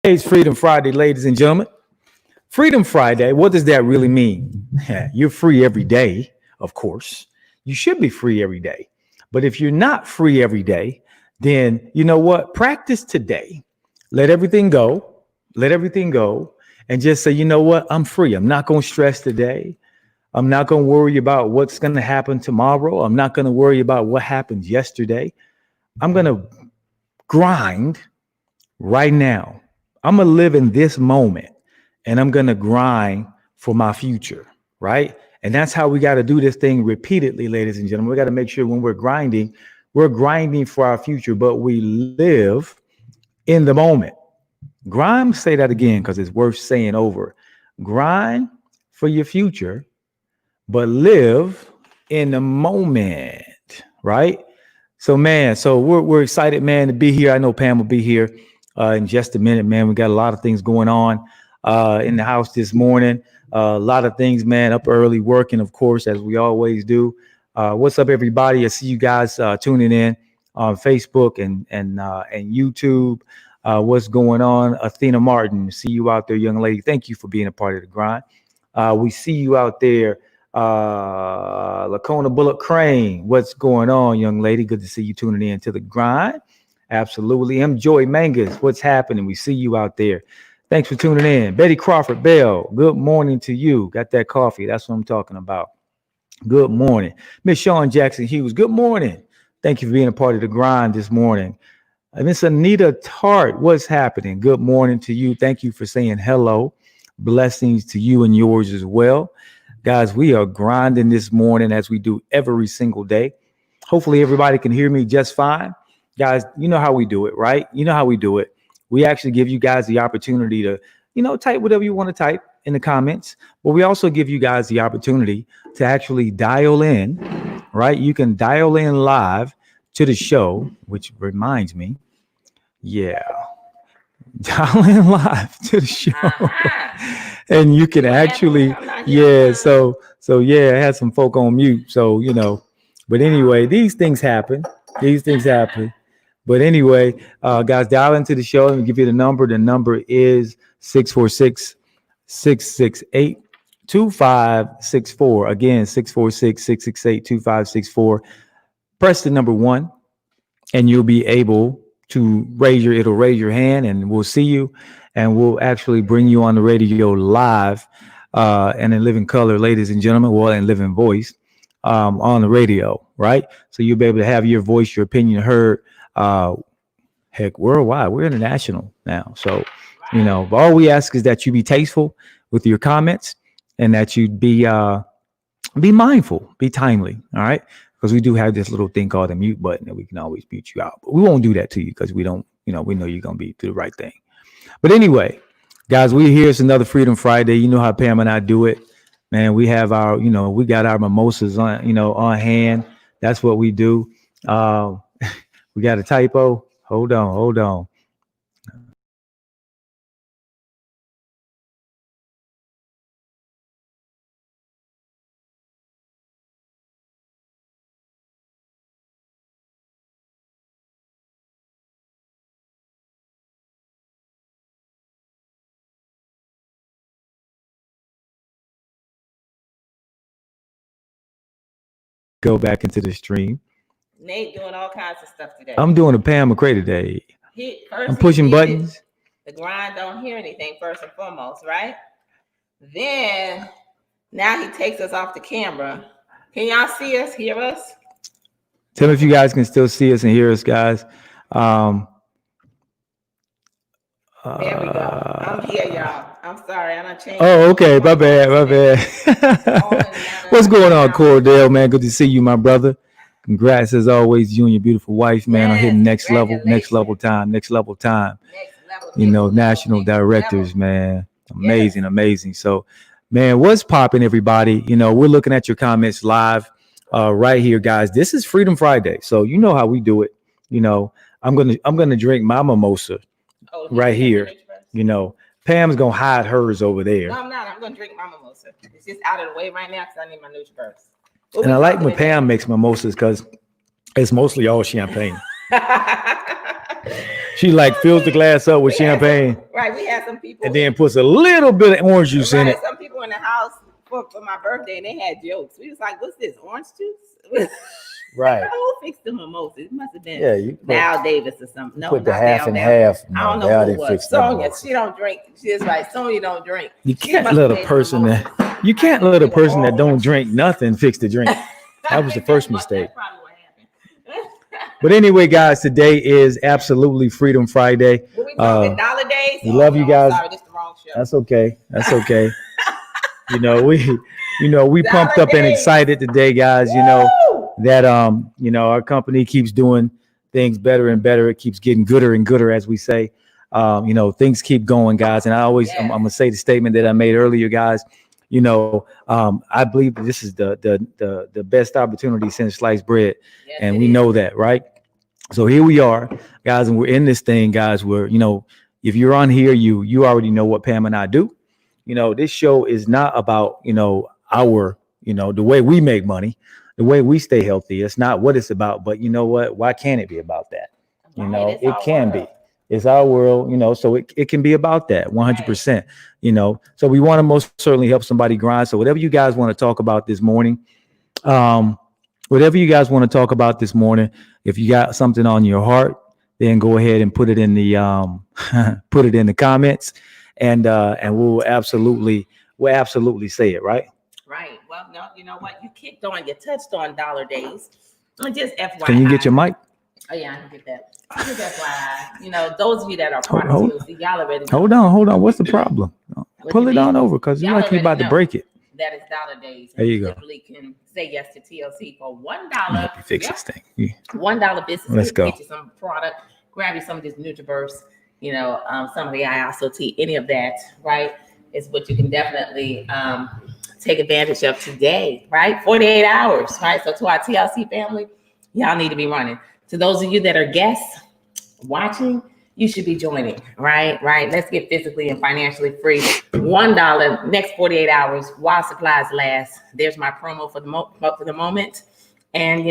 It's Freedom Friday, ladies and gentlemen. Freedom Friday, what does that really mean? You're free every day, of course. You should be free every day. But if you're not free every day, then you know what? Practice today. Let everything go. Let everything go. And just say, you know what? I'm free. I'm not going to stress today. I'm not going to worry about what's going to happen tomorrow. I'm not going to worry about what happened yesterday. I'm going to grind right now. I'm going to live in this moment and I'm going to grind for my future, right? And that's how we got to do this thing repeatedly, ladies and gentlemen. We got to make sure when we're grinding for our future, but we live in the moment. Grind, say that again because it's worth saying over. Grind for your future, but live in the moment, right? So, man, we're excited, man, to be here. I know Pam will be here in just a minute, man. We got a lot of things going on in the house this morning. A lot of things, man, up early working, of course, as we always do. What's up, everybody? I see you guys tuning in on Facebook and YouTube. What's going on? Athena Martin, see you out there, young lady. Thank you for being a part of the grind. We see you out there. Lacona Bullock Crane, what's going on, young lady? Good to see you tuning in to the grind. Absolutely. M. Joy Mangas, what's happening? We see you out there. Thanks for tuning in. Betty Crawford Bell, good morning to you. Got that coffee? That's what I'm talking about. Good morning. Miss Sean Jackson Hughes, good morning. Thank you for being a part of the grind this morning. Miss Anita Tart, what's happening? Good morning to you. Thank you for saying hello. Blessings to you and yours as well. Guys, we are grinding this morning as we do every single day. Hopefully everybody can hear me just fine. Guys, you know how we do it, right? You know how we do it. We actually give you guys the opportunity to, type whatever you want to type in the comments. But we also give you guys the opportunity to actually dial in, right? You can dial in live to the show, which reminds me, dial in live to the show. And you can actually, so I had some folk on mute. So, but anyway, these things happen. But anyway, guys, dial into the show and give you the number. The number is 646-668-2564. Again, 646-668-2564. Press the number 1 and you'll be able to it'll raise your hand and we'll see you and we'll actually bring you on the radio live and in living color, ladies and gentlemen, in living voice on the radio, right? So you'll be able to have your voice, your opinion heard. Worldwide, we're international now. So, but all we ask is that you be tasteful with your comments and that you be mindful, be timely. All right. Because we do have this little thing called a mute button that we can always mute you out. But we won't do that to you because we don't, we know you're going to do the right thing. But anyway, guys, we're here. It's another Freedom Friday. You know how Pam and I do it. Man, we have our, we got our mimosas on, on hand. That's what we do. We got a typo. Hold on. Go back into the stream. Nate doing all kinds of stuff today. I'm doing a Pam McCray today. I'm pushing buttons. The grind don't hear anything first and foremost, right? Then now he takes us off the camera. Can y'all see us, hear us? Tell me if you guys can still see us and hear us, guys. There we go. I'm here, y'all. I'm sorry, I done changed. Oh, okay. My bad. What's going on, Cordell, man? Good to see you, my brother. Congrats as always, you and your beautiful wife, man, on hitting next level time. National directors, man. Amazing. So, man, what's popping, everybody? We're looking at your comments live right here, guys. This is Freedom Friday. So you know how we do it. I'm gonna drink my mimosa right here. Pam's gonna hide hers over there. No, I'm not. I'm gonna drink my mimosa. It's just out of the way right now because I need my news first. And I like when Pam makes mimosas because it's mostly all champagne. She like fills the glass up with We had champagne Right. We had some people. and then puts a little bit of orange juice in right, it. some people in the house for my birthday and they had jokes. We was like, what's this? Orange juice? Right. Who fixed the mimosa? It must have been Yeah, you Val Davis or something. No, put the not half Val and Davis. half. I don't No, know Val who it didn't was. fix the Sonia, mimosa. she don't drink. She's like, Sonia don't drink. You She can't must let have a made person mimosas. that you can't let a person that don't drink nothing fix the drink. That was the first mistake. That's probably what happened. But anyway, guys, today is absolutely Freedom Friday. What we talking dollar days? We love you I'm guys. sorry, this is the wrong show. That's okay. That's okay. we pumped up and excited today, guys. Woo! That our company keeps doing things better and better. It keeps getting gooder and gooder, as we say. Things keep going, guys. And I'm gonna say the statement that I made earlier, guys. I believe that this is the best opportunity since sliced bread, Yes, and it we is. know that, right? So here we are, guys, and we're in this thing, guys. Where if you're on here, you already know what Pam and I do. This show is not about our the way we make money, the way we stay healthy. It's not what it's about. But you know what? Why can't it be about that? Right, it's It our can world. be. It's our world, so it can be about that 100%, so we want to most certainly help somebody grind. So whatever you guys want to talk about this morning, if you got something on your heart, then go ahead and put it in the put it in the comments, and we'll absolutely say it, right? Right. Well, no, you know what? You touched on dollar days. And just FYI. Can you get your mic? Oh, yeah, I can get that. Just FYI. Those of you that are part of Hold- TLC, y'all already know Hold on. What's the problem? Pull you it on mean? over, because you're Y'all like you about already to know. break it. that it's dollar days. There you go. Literally can say yes to TLC for $1. Help you fix this thing. Yeah. $1 business. Let's go. Get you some product. Grab you some of this NutriVerse. Some of the ISOT. Any of that, right? Is what you can definitely take advantage of today, right? 48 hours, right? So to our TLC family, y'all need to be running. To those of you that are guests watching, you should be joining, right? Right. Let's get physically and financially free. $1 next 48 hours while supplies last. There's my promo for the moment. And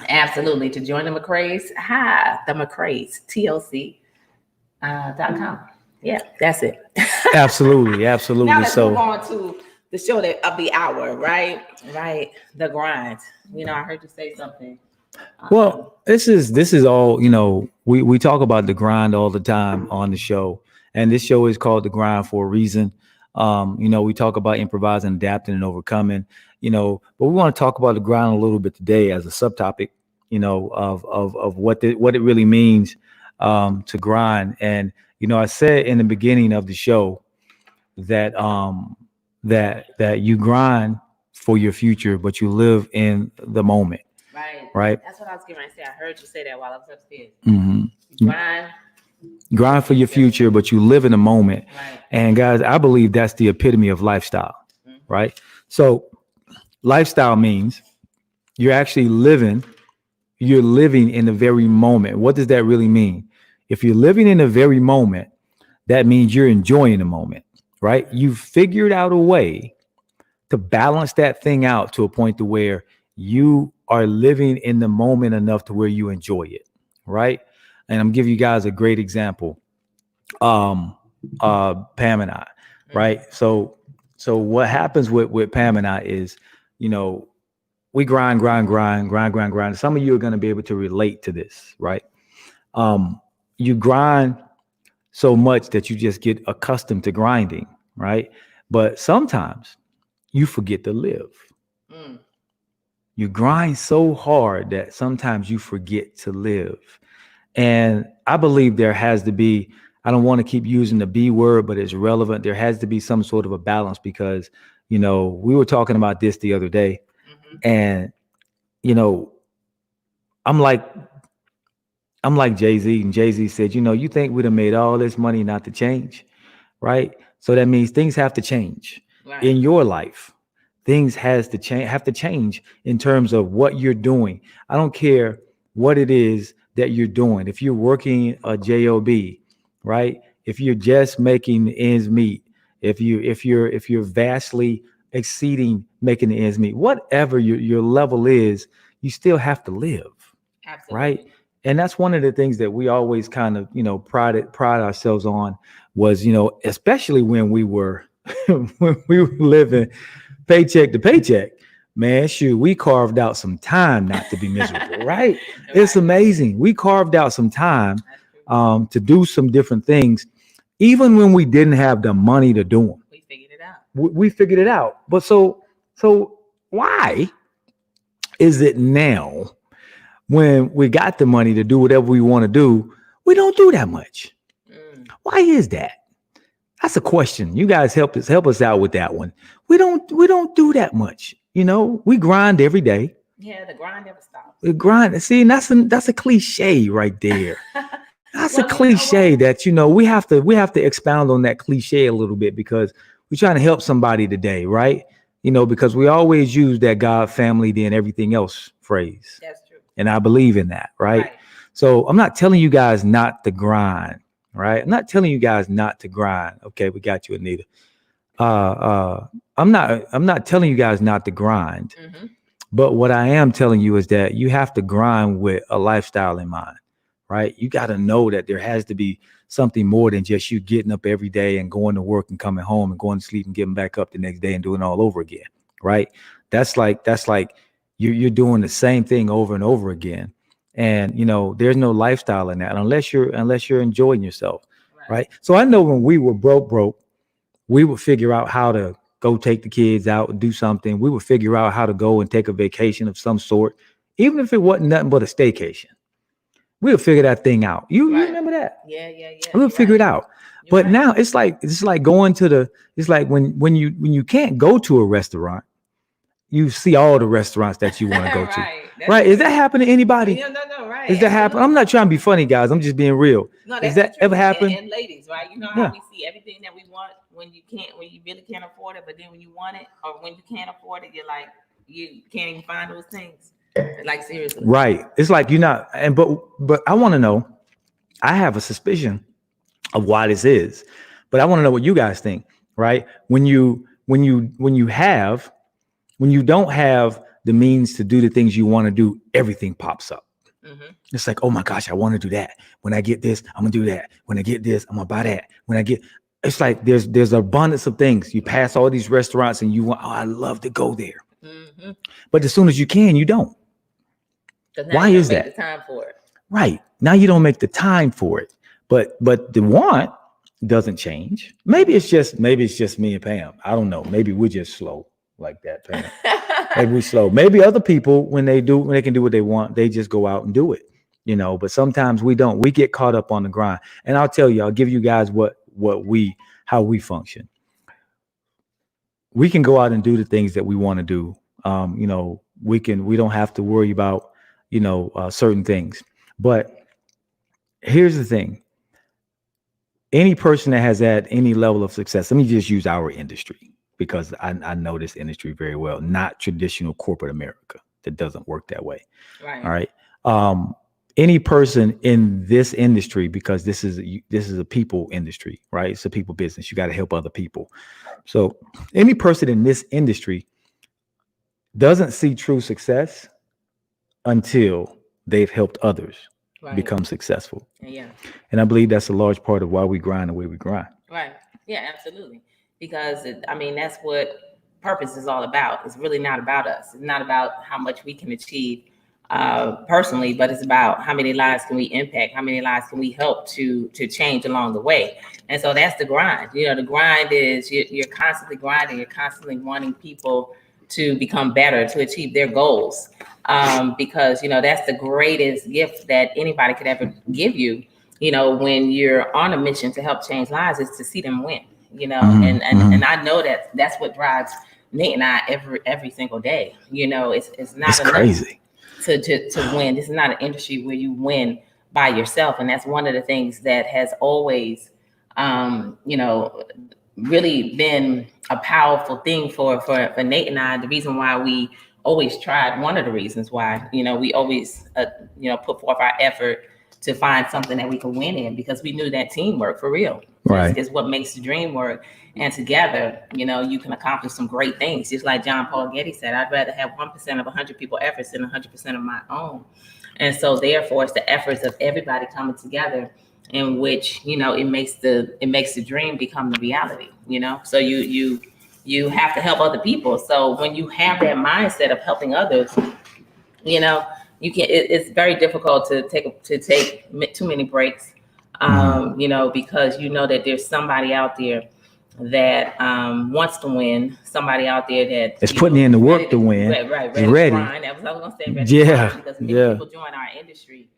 absolutely to join the McCrae's. Hi, the McCrae's TLC.com. Yeah, that's it. Absolutely. Now let's So move on to the show of the hour, right? Right. The grind. I heard you say something. well, this is all, we talk about the grind all the time on the show. And this show is called The Grind for a reason. We talk about improvising, adapting, and overcoming, but we want to talk about the grind a little bit today as a subtopic, of what it really means to grind. And, I said in the beginning of the show that that you grind for your future, but you live in the moment. Right. That's what I was getting ready to say. I heard you say that while I was upstairs. Mm-hmm. Grind for your future, but you live in the moment. Right. And guys, I believe that's the epitome of lifestyle. Mhm. Right. So lifestyle means you're living in the very moment. What does that really mean? If you're living in the very moment, that means you're enjoying the moment, right? You've figured out a way to balance that thing out to a point to where you are living in the moment enough to where you enjoy it, right? And I'm giving you guys a great example. Pam and I, right? So what happens with Pam and I is, we grind. Some of you are going to be able to relate to this, right? You grind so much that you just get accustomed to grinding, right? But sometimes you forget to live. Mm. You grind so hard that sometimes you forget to live. And I believe there has to be, I don't want to keep using the B word, but it's relevant. There has to be some sort of a balance because, we were talking about this the other day. Mm-hmm. And, I'm like Jay-Z, and Jay-Z said, you think we'd have made all this money not to change, right? So that means things have to change in your life. Things have to change in terms of what you're doing. I don't care what it is that you're doing. If you're working a job, right? If you're just making ends meet, if you're vastly exceeding making the ends meet, whatever your level is, you still have to live. Absolutely. Right? And that's one of the things that we always kind of, pride ourselves on was, especially when we were when we were living paycheck to paycheck, man, shoot, we carved out some time not to be miserable, right? It's amazing. We carved out some time to do some different things, even when we didn't have the money to do them. We figured it out. We figured it out. But so why is it now when we got the money to do whatever we want to do, we don't do that much? Why is that? That's a question. You guys help us out with that one. We don't do that much. We grind every day. Yeah, the grind never stops. We grind. See, and that's a cliche right there. That's a cliche that we have to expound on that cliche a little bit, because we're trying to help somebody today, right? Because we always use that God, family, then everything else phrase. That's true. And I believe in that, right? So I'm not telling you guys not to grind, right? I'm not telling you guys not to grind. Okay, we got you, Anita. I'm not telling you guys not to grind. But what I am telling you is that you have to grind with a lifestyle in mind, right? You got to know that there has to be something more than just you getting up every day and going to work and coming home and going to sleep and getting back up the next day and doing it all over again, right? That's like you're doing the same thing over and over again. And there's no lifestyle in that unless you're enjoying yourself, right? So I know when we were broke, we would figure out how to go take the kids out and do something. We would figure out how to go and take a vacation of some sort, even if it wasn't nothing but a staycation. We'll figure that thing out. You remember that? Yeah. We'll figure it out. But now it's like going to it's like when you can't go to a restaurant, you see all the restaurants that you want to go to. Right? Is that happening to anybody? No, right. Is that happening? I'm not trying to be funny, guys. I'm just being real. No, Does that ever happen? And ladies, right? You know how we see everything that we want when you really can't afford it, but then when you want it, or when you can't afford it, you're like, you can't even find those things. Like, seriously. Right. It's like you're not, but I want to know, I have a suspicion of why this is, but I want to know what you guys think, right? When you don't have the means to do the things you want to do, everything pops up. It's like, oh my gosh, I want to do that. When I get this, I'm gonna do that. When I get this, I'm gonna buy that. It's like there's abundance of things. You pass all these restaurants and you want, I love to go there. But as soon as you can, you don't. Why is that? The time for it. Right. Now you don't make the time for it. But the want doesn't change. Maybe it's just me and Pam. I don't know. Maybe we're just slow like that, Pam. Maybe we're slow. Maybe other people, when they can do what they want, they just go out and do it. But sometimes we don't. We get caught up on the grind. And I'll tell you, I'll give you guys how we function. We can go out and do the things that we want to do. We don't have to worry about certain things. But here's the thing. Any person that has had any level of success, let me just use our industry, because I know this industry very well, not traditional corporate America. That doesn't work that way. Right. All right. Any person in this industry, because this is a people industry, right? It's a people business. You got to help other people. So any person in this industry doesn't see true success until they've helped others become successful. Yeah. And I believe that's a large part of why we grind the way we grind. Right. Yeah, absolutely. Because that's what purpose is all about. It's really not about us. It's not about how much we can achieve personally, but it's about how many lives can we impact, how many lives can we help to change along the way. And so that's the grind. The grind is you're constantly grinding, you're constantly wanting people to become better, to achieve their goals. Because that's the greatest gift that anybody could ever give you, when you're on a mission to help change lives, is to see them win. And I know that's what drives Nate and I every single day. It's not crazy to win. This is not an industry where you win by yourself. And that's one of the things that has always, really been a powerful thing for Nate and I. The reason why we always tried, one of the reasons why, we always, put forth our effort to find something that we could win in, because we knew that teamwork for real is what makes the dream work. And together, you can accomplish some great things. Just like John Paul Getty said, I'd rather have 1% of 100 people efforts than 100% of my own. And so therefore it's the efforts of everybody coming together in which, it makes the dream become the reality, So you have to help other people. So when you have that mindset of helping others, you can it's very difficult to take too many breaks, because that there's somebody out there that wants to win, somebody out there that it's putting in the work to win. Ready. Grind. That was I was gonna say. Ready yeah, to because many people join our industry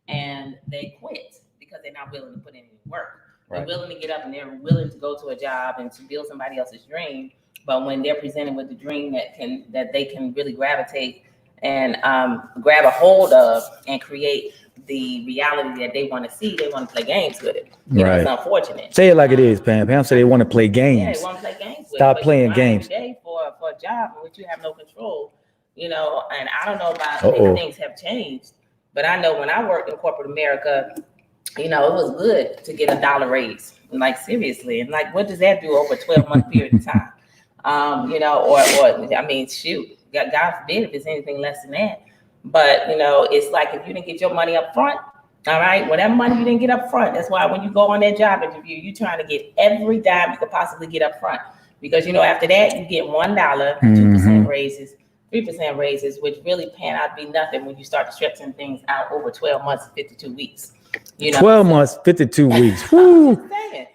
and they quit because they're not willing to put in any work. They're willing to get up and they're willing to go to a job and to build somebody else's dream. But when they're presented with the dream that they can really gravitate and grab a hold of and create the reality that they want to see, they want to play games with it. It's unfortunate. Say it like it is, Pam. Pam said they want to play games. Yeah, they want to play games. Stop playing games. Every day for a job in which you have no control, and I don't know about if things have changed, but I know when I worked in corporate America, it was good to get $1 raise. Like seriously, and like what does that do over a 12-month period of time? Shoot, God forbid if it's anything less than that. But it's like if you didn't get your money up front, all right, whatever money you didn't get up front. That's why when you go on that job interview, you're trying to get every dime you could possibly get up front. Because after that, you get $1, 2% raises, 3% raises, which really pan out to be nothing when you start stretching things out over 12 months and 52 weeks. 12 months, 52 weeks. Woo.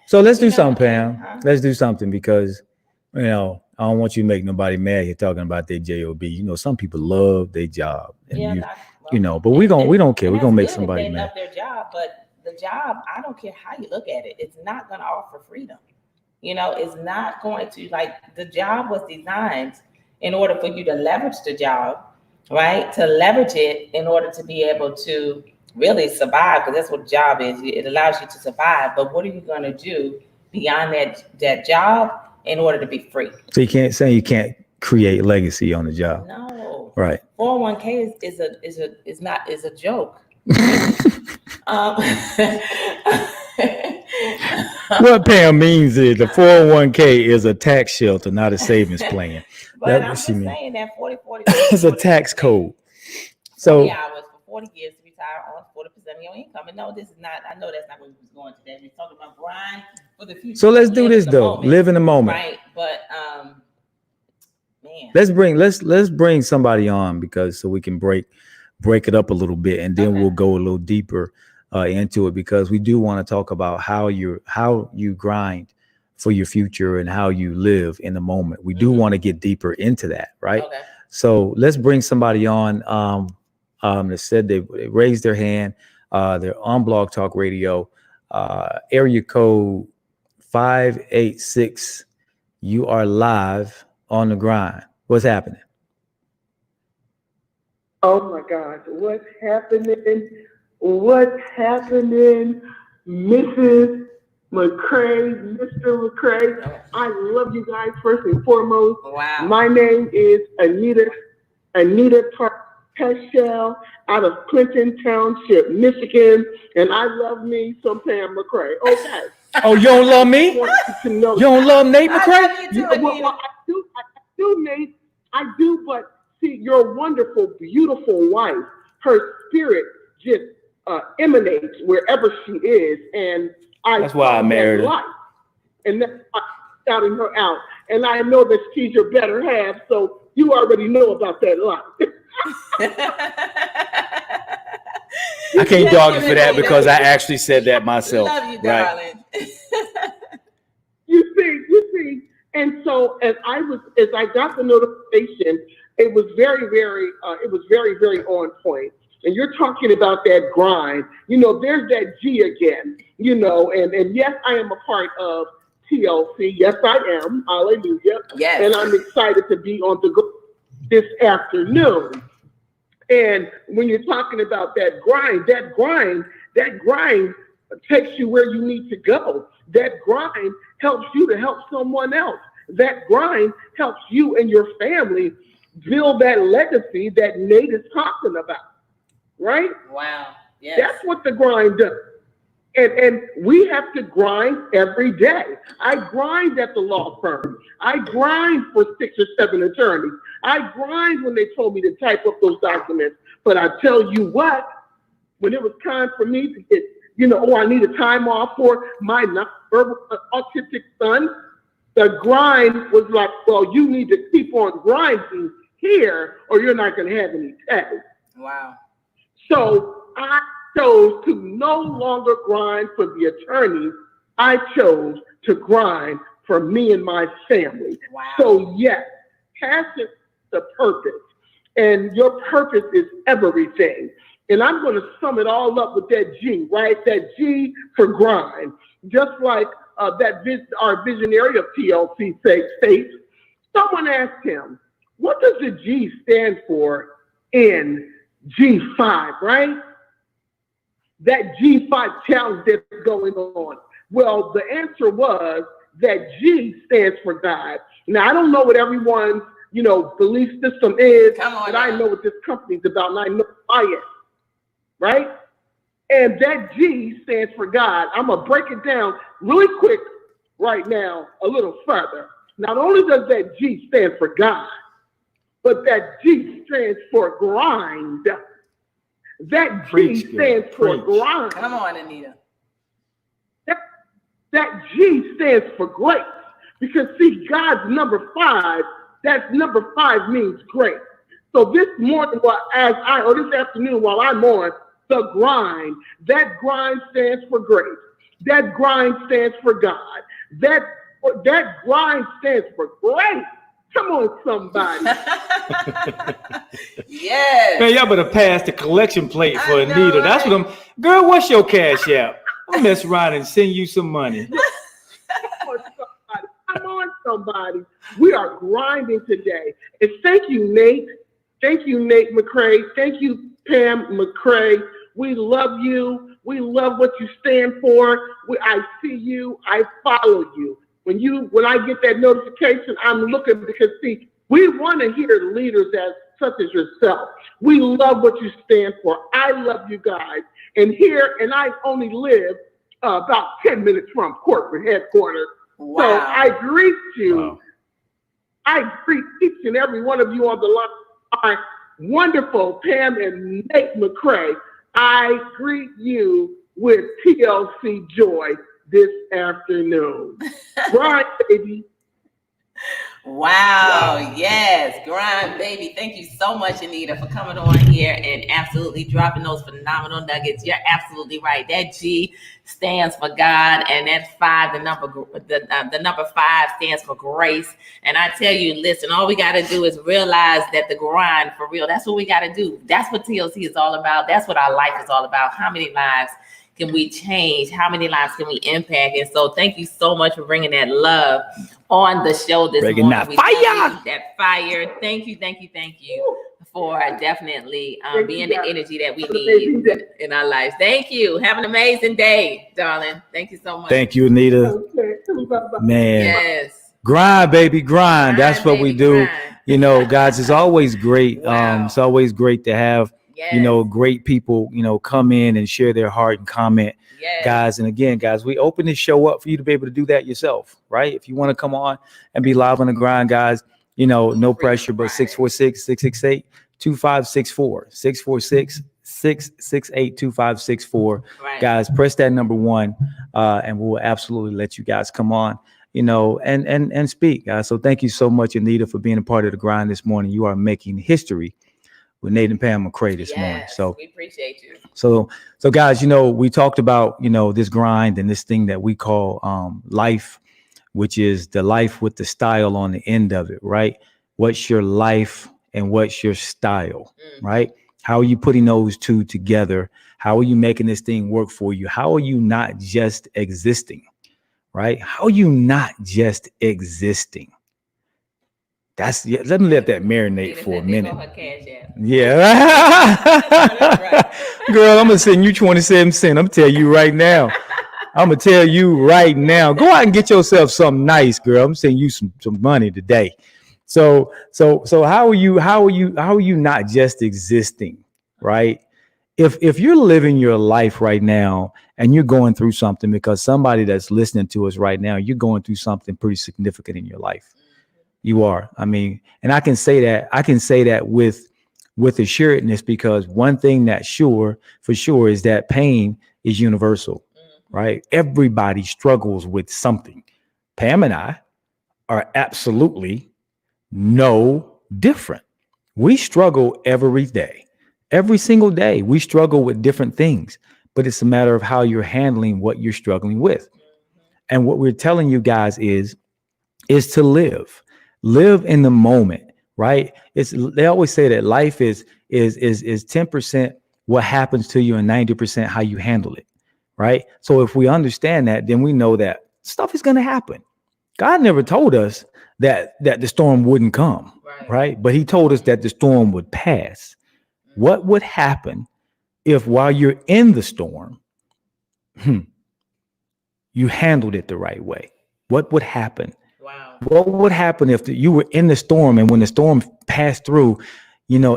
So let's do something, Pam. Let's do something because, I don't want you to make nobody mad here talking about their job. Some people love their job, and but we don't care. We're gonna make somebody mad. Love their job, but the job, I don't care how you look at it. It's not gonna offer freedom. It's not going to the job was designed in order for you to leverage the job, right? To leverage it in order to be able to really survive, because that's what the job is. It allows you to survive. But what are you going to do beyond that job in order to be free? So you can't create legacy on the job. No. Right. 401k is a joke. What Pam means is the 401k is a tax shelter, not a savings plan. But I'm just saying that 40 it's a tax code. So 40 hours for 40 years to retire on 40% of your income. And no, this is not. I know that's not where we was going today. We're talking about grind for the future. So let's do this though. Live in the moment. Right. But man. Let's bring somebody on because so we can break it up a little bit, and then we'll go a little deeper into it, because we do want to talk about how you grind for your future and how you live in the moment. We do want to get deeper into that, right? Okay. So let's bring somebody on that said they raised their hand. They're on Blog Talk Radio, area code 586. You are live on the grind. What's happening? Oh my gosh, what's happening? What's happening, Mrs. McCray, Mr. McCray? I love you guys first and foremost. Wow. My name is Anita Peschel out of Clinton Township, Michigan, and I love me some Pam McCray. Okay. Oh, you don't love me? You don't love Nate McCray? Well, I do, Nate. I do, but see, your wonderful, beautiful wife, her spirit just emanates wherever she is, and that's why I married her. Life. And that's why I'm shouting her out. And I know that she's your better half, so you already know about that life. I can't dog you for that because I actually said that myself. Love you, darling. You see, and so as I got the notification, it was very, very on point. And you're talking about that grind. There's that G again. And yes, I am a part of TLC. Yes, I am. Hallelujah. Yes. And I'm excited to be on the go this afternoon. And when you're talking about that grind takes you where you need to go. That grind helps you to help someone else. That grind helps you and your family build that legacy that Nate is talking about. Right? Wow. Yes. That's what the grind does. And we have to grind every day. I grind at the law firm. I grind for 6 or 7 attorneys. I grind when they told me to type up those documents. But I tell you what, when it was time for me to get, I need a time off for my nonverbal autistic son, the grind was like, well, you need to keep on grinding here or you're not going to have any pay. Wow. So I chose to no longer grind for the attorneys. I chose to grind for me and my family. Wow. So yes, passion is the purpose, and your purpose is everything. And I'm going to sum it all up with that G, right? That G for grind. Just like our visionary of TLC states, someone asked him, what does the G stand for in G5, right? That G5 challenge that's going on. Well, the answer was that G stands for God. Now, I don't know what everyone's, belief system is, but I know what this company's about, and I know I am, right? And that G stands for God. I'm going to break it down really quick right now, a little further. Not only does that G stand for God, but that G stands for grind. That G stands for grind. Come on, Anita. That G stands for grace. Because see, God's number 5, that's number 5 means grace. So this morning, this afternoon while I'm on the grind, that grind stands for grace. That grind stands for God. That grind stands for grace. Come on, somebody. Yes. Man, y'all better pass the collection plate for Anita. Right? That's what girl, what's your cash app? I'll mess around and send you some money. Come on, somebody. We are grinding today. And thank you, Nate. Thank you, Nate McCray. Thank you, Pam McCray. We love you. We love what you stand for. I see you. I follow you. When I get that notification, I'm looking because, see, we want to hear leaders such as yourself. We love what you stand for. I love you guys. And I only live about 10 minutes from corporate headquarters. Wow. So I greet you. Wow. I greet each and every one of you on the line. Our wonderful Pam and Nate McCray. I greet you with TLC joy this afternoon. Grind, baby. Wow. Yes. Grind, baby. Thank you so much, Anita, for coming on here and absolutely dropping those phenomenal nuggets. You're absolutely right. That G stands for God, and that 5, the number 5 stands for grace. And I tell you, listen, all we got to do is realize that the grind, for real, that's what we got to do. That's what TLC is all about. That's what our life is all about. How many lives can we change? How many lives can we impact? And so thank you so much for bringing that love on the show this morning. That fire. That fire. Thank you for definitely being the energy that we need in our lives. Thank you. Have an amazing day, darling. Thank you so much. Thank you, Anita. Man. Yes. Grind, baby, grind. That's what we do. Grind. Guys, it's always great. Wow. It's always great to have great people, come in and share their heart and comment, guys. And again, guys, we open this show up for you to be able to do that yourself, right? If you want to come on and be live on the grind, guys, no pressure, but 646-668-2564, 646-668-2564. Right. Guys, press that number 1, and we'll absolutely let you guys come on, and speak, guys. So thank you so much, Anita, for being a part of the grind this morning. You are making history with Nate and Pam McCray this morning. So we appreciate you. So guys, we talked about, this grind and this thing that we call life, which is the life with the style on the end of it, right? What's your life and what's your style, right? How are you putting those two together? How are you making this thing work for you? How are you not just existing, right? How are you not just existing? Let me let that marinate for a minute. Yeah. Girl, I'm going to send you 27 cents. I'm going to tell you right now. Go out and get yourself something nice, girl. I'm sending you some money today. So how are you not just existing, right? If you're living your life right now and you're going through something, because somebody that's listening to us right now, you're going through something pretty significant in your life. You are. I mean, and I can say that with with assuredness, because one thing that's sure for sure is that pain is universal, right? Everybody struggles with something. Pam and I are absolutely no different. We struggle every day, every single day. We struggle with different things, but it's a matter of how you're handling what you're struggling with. And what we're telling you guys is to live in the moment, right? They always say that life is 10% what happens to you and 90% how you handle it, right? So if we understand that, then we know that stuff is going to happen. God never told us that the storm wouldn't come, right? But he told us that the storm would pass. What would happen if while you're in the storm, you handled it the right way? What would happen? Wow. What would happen if you were in the storm and when the storm passed through,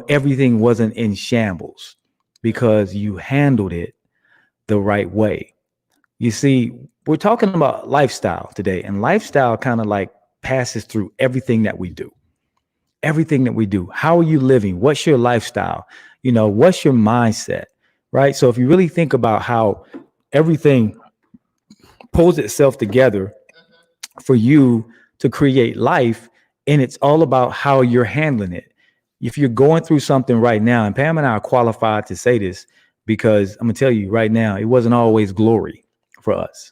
everything wasn't in shambles because you handled it the right way? You see, we're talking about lifestyle today, and lifestyle kind of like passes through everything that we do. Everything that we do. How are you living? What's your lifestyle? What's your mindset? Right? So if you really think about how everything pulls itself together for you to create life, and it's all about how you're handling it. If you're going through something right now, and Pam and I are qualified to say this because I'm gonna tell you right now, it wasn't always glory for us.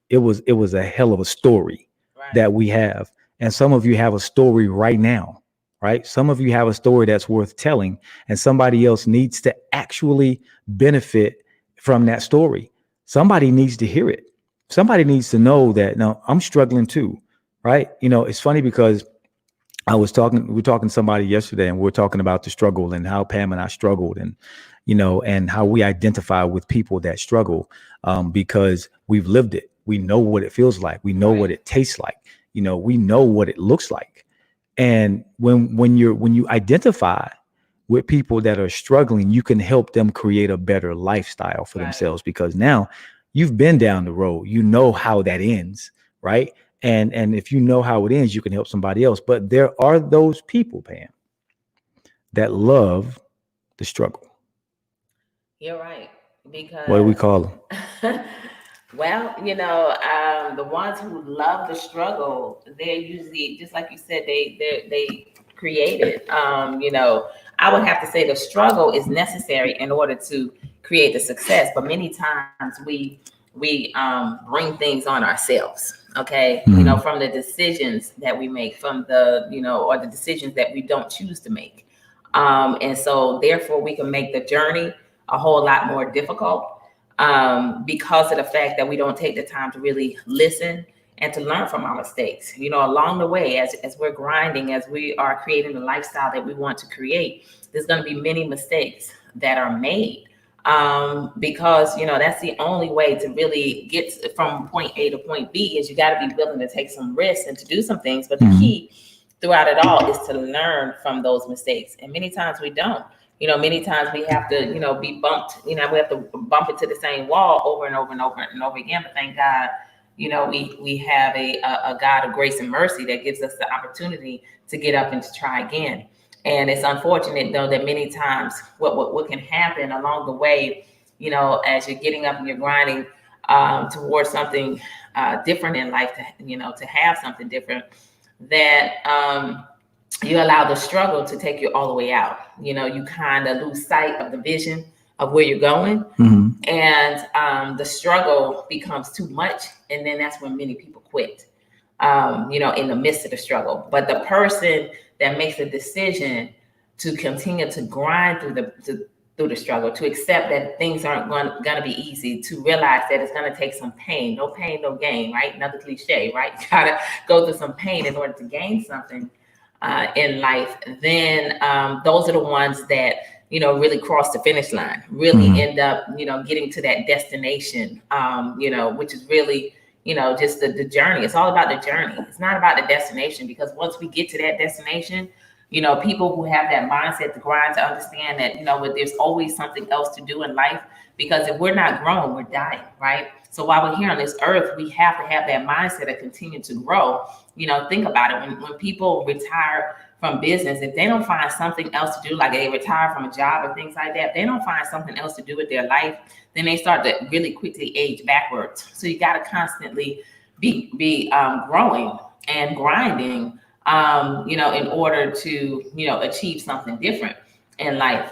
It was a hell of a story that we have. And some of you have a story right now, right? Some of you have a story that's worth telling, and somebody else needs to actually benefit from that story. Somebody needs to hear it. Somebody needs to know that, no, I'm struggling too, right? It's funny because we were talking to somebody yesterday, and we were talking about the struggle and how Pam and I struggled, and, and how we identify with people that struggle because we've lived it. We know what it feels like. We know what it tastes like. We know what it looks like. And when you identify with people that are struggling, you can help them create a better lifestyle for themselves, because now you've been down the road, how that ends, right? And if you know how it ends, you can help somebody else. But there are those people, Pam, that love the struggle. You're right. Because what do we call them? Well, the ones who love the struggle, they're usually, just like you said, they create it. I would have to say the struggle is necessary in order to create the success. But many times we bring things on ourselves. Okay. Mhm. From the decisions that we make, from the, or the decisions that we don't choose to make. And so therefore we can make the journey a whole lot more difficult. Because of the fact that we don't take the time to really listen and to learn from our mistakes. Along the way, as we're grinding, as we are creating the lifestyle that we want to create, there's going to be many mistakes that are made. Because, that's the only way to really get from point A to point B is you got to be willing to take some risks and to do some things. But the key throughout it all is to learn from those mistakes. And many times we don't. Many times we have to, be bumped, we have to bump into the same wall over and over and over and over again. But thank God, we have a God of grace and mercy that gives us the opportunity to get up and to try again. And it's unfortunate, though, that many times what can happen along the way, as you're getting up and you're grinding towards something different in life, to have something different, that you allow the struggle to take you all the way out. You kind of lose sight of the vision of where you're going. Mm-hmm. And the struggle becomes too much. And then that's when many people quit, in the midst of the struggle. But the person that makes a decision to continue to grind through the struggle, to accept that things aren't going to be easy, to realize that it's going to take some pain, no gain, right? Another cliche, right? You got to go through some pain in order to gain something in life. Then those are the ones that, really cross the finish line, really end up, getting to that destination, which is really, just the journey. It's all about the journey. It's not about the destination, because once we get to that destination, people who have that mindset to grind, to understand that, there's always something else to do in life, because if we're not growing, we're dying, right? So while we're here on this earth, we have to have that mindset to continue to grow. Think about it. When people retire from business, if they don't find something else to do, like they retire from a job or things like that, if they don't find something else to do with their life, then they start to really quickly age backwards. So you got to constantly be growing and grinding, in order to, achieve something different in life.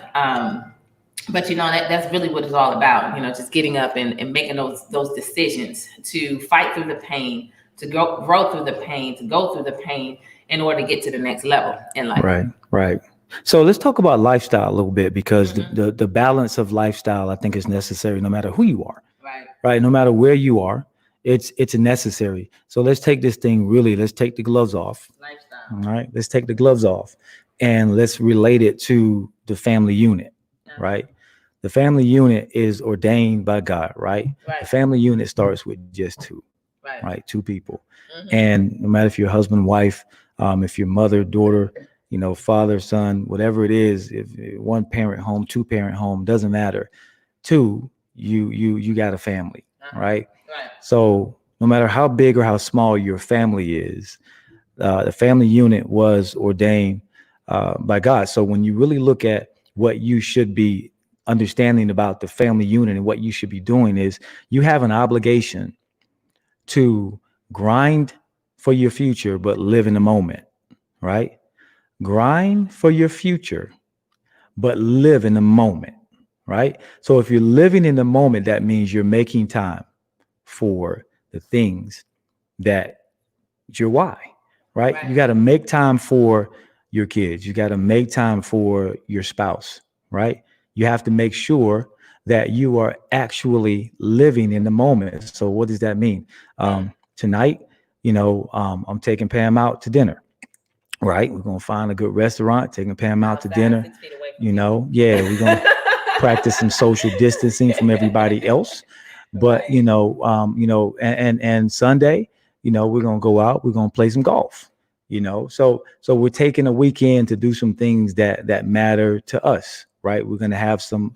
But that's really what it's all about, just getting up and making those decisions to fight through the pain, to grow through the pain, to go through the pain in order to get to the next level in life. Right. So let's talk about lifestyle a little bit, because the balance of lifestyle, I think, is necessary no matter who you are. Right. No matter where you are, it's necessary. So let's take this thing let's take the gloves off. Lifestyle. All right. Let's take the gloves off and let's relate it to the family unit. Right. The family unit is ordained by God, right? The family unit starts with just two, right? Two people. And no matter if you're husband, wife, if you're mother, daughter, father, son, whatever it is, if one parent home, two parent home, doesn't matter. Two, you got a family, right? So no matter how big or how small your family is, the family unit was ordained by God. So when you really look at what you should be understanding about the family unit and what you should be doing, is you have an obligation to grind for your future, but live in the moment, right? Grind for your future, but live in the moment, right? So if you're living in the moment, that means you're making time for the things that your why, right? You got to make time for your kids. You got to make time for your spouse, right? You have to make sure that you are actually living in the moment. So what does that mean? Tonight, I'm taking Pam out to dinner, right? We're going to find a good restaurant, taking Pam out to dinner, we're going to practice some social distancing from everybody else. But, and Sunday, we're going to go out, we're going to play some golf, so we're taking a weekend to do some things that matter to us. Right. We're going to have some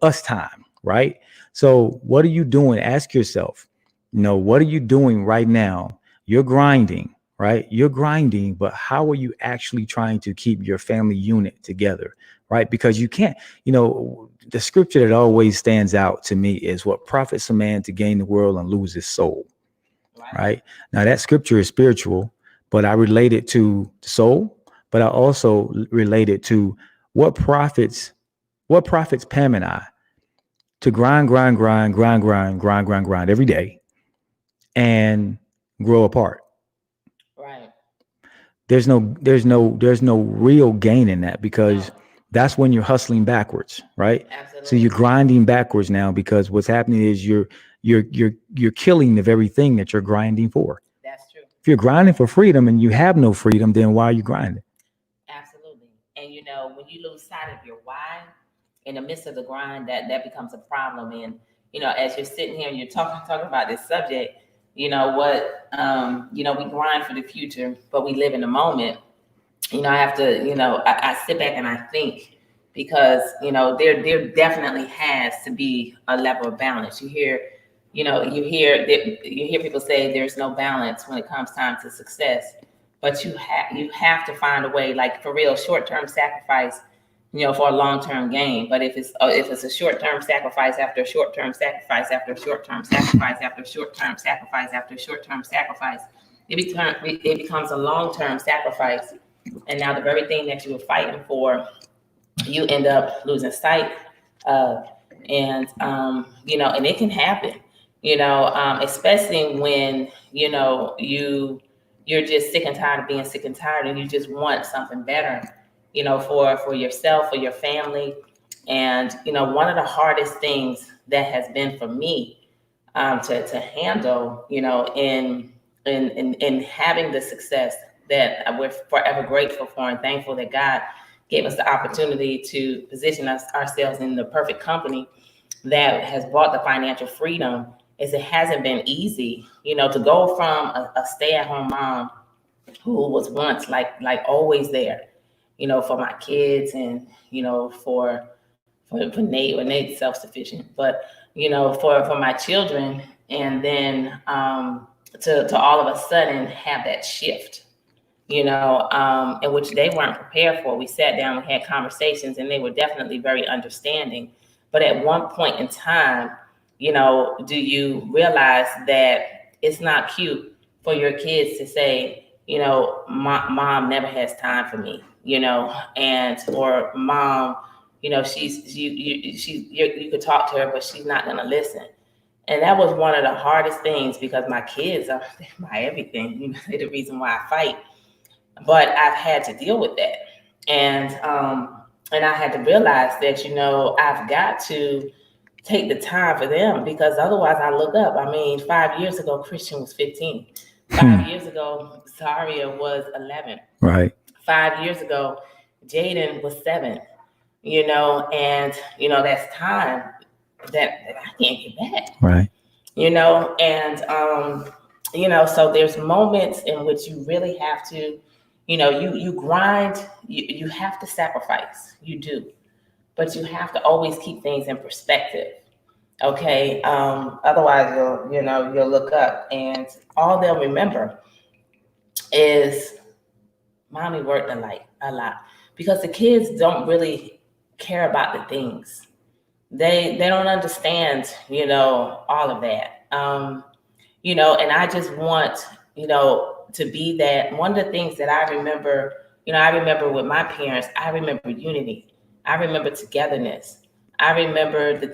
us time. Right. So what are you doing? Ask yourself, what are you doing right now? You're grinding, right? You're grinding. But how are you actually trying to keep your family unit together? Right. Because you can't, the scripture that always stands out to me is, what profits a man to gain the world and lose his soul. Right. Now, that scripture is spiritual, but I relate it to the soul, but I also relate it to what profits Pam and I to grind every day and grow apart. Right. There's no real gain in that, because that's when you're hustling backwards, right? Absolutely. So you're grinding backwards now, because what's happening is you're killing the very thing that you're grinding for. That's true. If you're grinding for freedom and you have no freedom, then why are you grinding? Absolutely. And when you lose sight of your why in the midst of the grind, that becomes a problem. And as you're sitting here and you're talking about this subject, we grind for the future, but we live in the moment. I have to, I sit back and I think, because there definitely has to be a level of balance. You hear people say there's no balance when it comes time to success. But you have to find a way, like, for real, short-term sacrifice, for a long-term gain. But if it's a short-term sacrifice after short-term sacrifice after short-term sacrifice after short-term sacrifice after short-term sacrifice, it becomes a long-term sacrifice. And now the very thing that you were fighting for, you end up losing sight of. And it can happen, especially when, you're just sick and tired of being sick and tired, and you just want something better, for yourself, for your family. And, one of the hardest things that has been for me to handle, in having the success that we're forever grateful for and thankful that God gave us the opportunity to position ourselves in the perfect company that has brought the financial freedom, is it hasn't been easy, to go from a stay-at-home mom who was once like always there, for my kids, and for Nate. Well, Nate's self-sufficient, but for my children, and then to all of a sudden have that shift, in which they weren't prepared for. We sat down, we had conversations, and they were definitely very understanding. But at one point in time, do you realize that it's not cute for your kids to say, mom never has time for me, or mom, you could talk to her, but she's not going to listen. And that was one of the hardest things, because my kids are my everything. They're the reason why I fight. But I've had to deal with that. And I had to realize that, I've got to take the time for them, because otherwise I look up. 5 years ago, Christian was 15. 5 years ago, Zaria was 11. Right. 5 years ago, Jaden was 7. And that's time that I can't get back. Right. So there's moments in which you really have to, you grind, you have to sacrifice, you do, but you have to always keep things in perspective. Okay. Otherwise you'll look up and all they'll remember is mommy worked a lot, because the kids don't really care about the things. They don't understand, all of that. And I just want, to be that. One of the things that I remember with my parents, I remember unity. I remember togetherness. I remember the